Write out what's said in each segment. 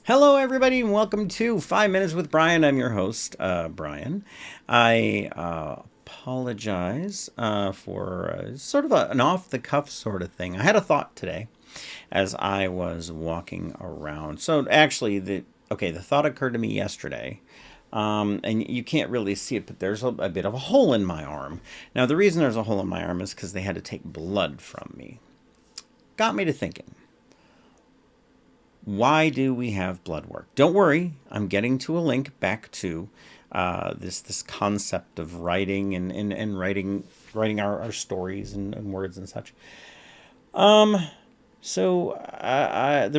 Hello, everybody, and welcome to 5 Minutes with Brian. I'm your host, Brian. I apologize for sort of an off the cuff sort of thing. I had a thought today as I was walking around. So, actually, the thought occurred to me yesterday. And you can't really see it, but there's a bit of a hole in my arm. Now, the reason there's a hole in my arm is because they had to take blood from me. Got me to thinking, why do we have blood work? Don't worry, I'm getting to a link back to this concept of writing and writing our stories and words and such. The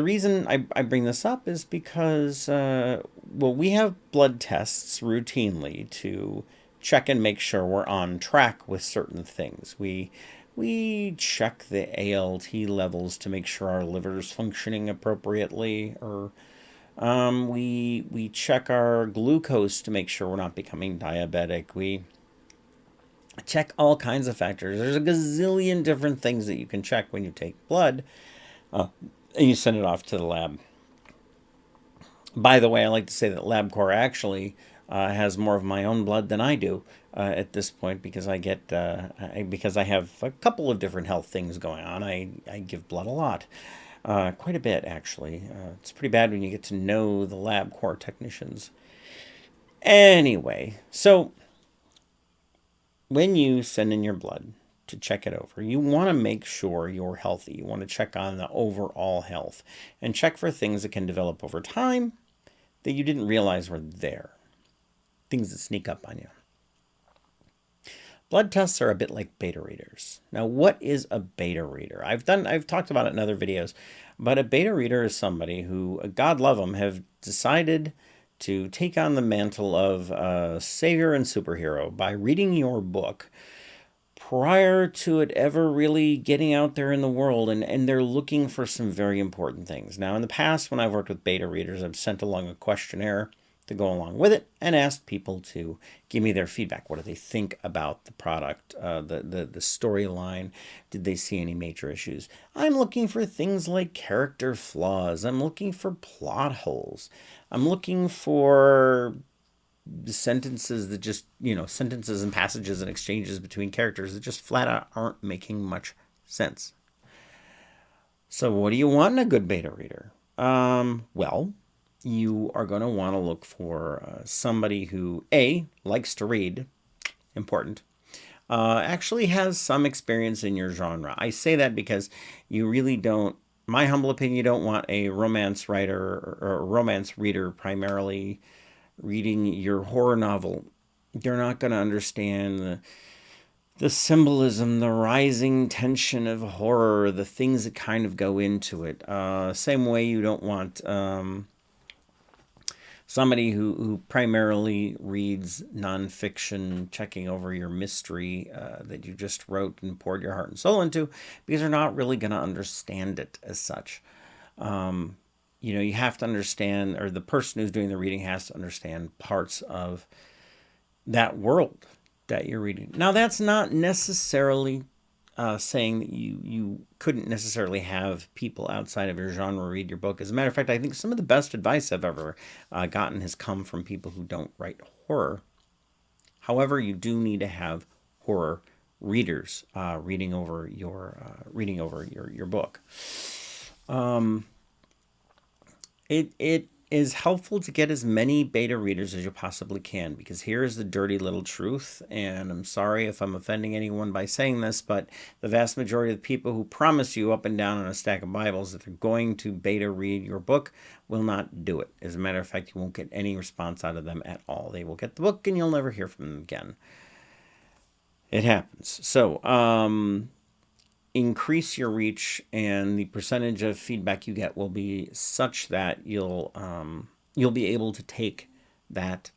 reason I bring this up is because we have blood tests routinely to check and make sure we're on track with certain things. We check the ALT levels to make sure our liver's functioning appropriately, or we check our glucose to make sure we're not becoming diabetic. We check all kinds of factors. There's a gazillion different things that you can check when you take blood, and you send it off to the lab. By the way, I like to say that LabCorp actually has more of my own blood than I do at this point, because because I have a couple of different health things going on. I give blood a lot, quite a bit actually. It's pretty bad when you get to know the LabCorp technicians. Anyway, so when you send in your blood to check it over, you want to make sure you're healthy. You want to check on the overall health and check for things that can develop over time that you didn't realize were there. Things that sneak up on you. Blood tests are a bit like beta readers. Now, what is a beta reader? I've talked about it in other videos, but a beta reader is somebody who, God love them, have decided to take on the mantle of savior and superhero by reading your book prior to it ever really getting out there in the world, and they're looking for some very important things. Now, in the past, when I've worked with beta readers, I've sent along a questionnaire to go along with it and asked people to give me their feedback. What do they think about the product, the storyline? Did they see any major issues? I'm looking for things like character flaws. I'm looking for plot holes. I'm looking for sentences that just, sentences and passages and exchanges between characters that just flat out aren't making much sense. So what do you want in a good beta reader? Well, you are going to want to look for somebody who, A, likes to read, important, actually has some experience in your genre. I say that because you really don't, my humble opinion, you don't want a romance writer or a romance reader primarily reading your horror novel. They're not going to understand the symbolism, the rising tension of horror, the things that kind of go into it. Same way you don't want somebody who primarily reads nonfiction, checking over your mystery that you just wrote and poured your heart and soul into, because they're not really going to understand it as such. You have to understand, or the person who's doing the reading has to understand parts of that world that you're reading. Now, that's not necessarily saying that you couldn't necessarily have people outside of your genre read your book. As a matter of fact, I think some of the best advice I've ever gotten has come from people who don't write horror. However, you do need to have horror readers reading over your book. It is helpful to get as many beta readers as you possibly can, because here is the dirty little truth, and I'm sorry if I'm offending anyone by saying this, but the vast majority of the people who promise you up and down on a stack of Bibles that they're going to beta read your book will not do it. As a matter of fact, you won't get any response out of them at all. They will get the book and you'll never hear from them again. It happens. So, increase your reach, and the percentage of feedback you get will be such that you'll be able to take that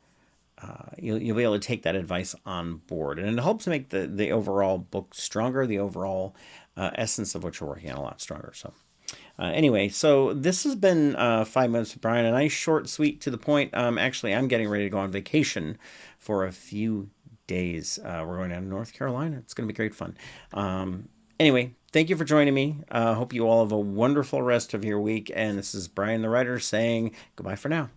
you'll be able to take that advice on board, and it helps make the overall book stronger, the overall essence of what you're working on a lot stronger. So anyway, so this has been 5 Minutes with Brian, a nice, short, sweet, to the point. Actually, I'm getting ready to go on vacation for a few days. We're going down to North Carolina. It's going to be great fun. Anyway, thank you for joining me. Hope you all have a wonderful rest of your week. And this is Brian the Writer saying goodbye for now.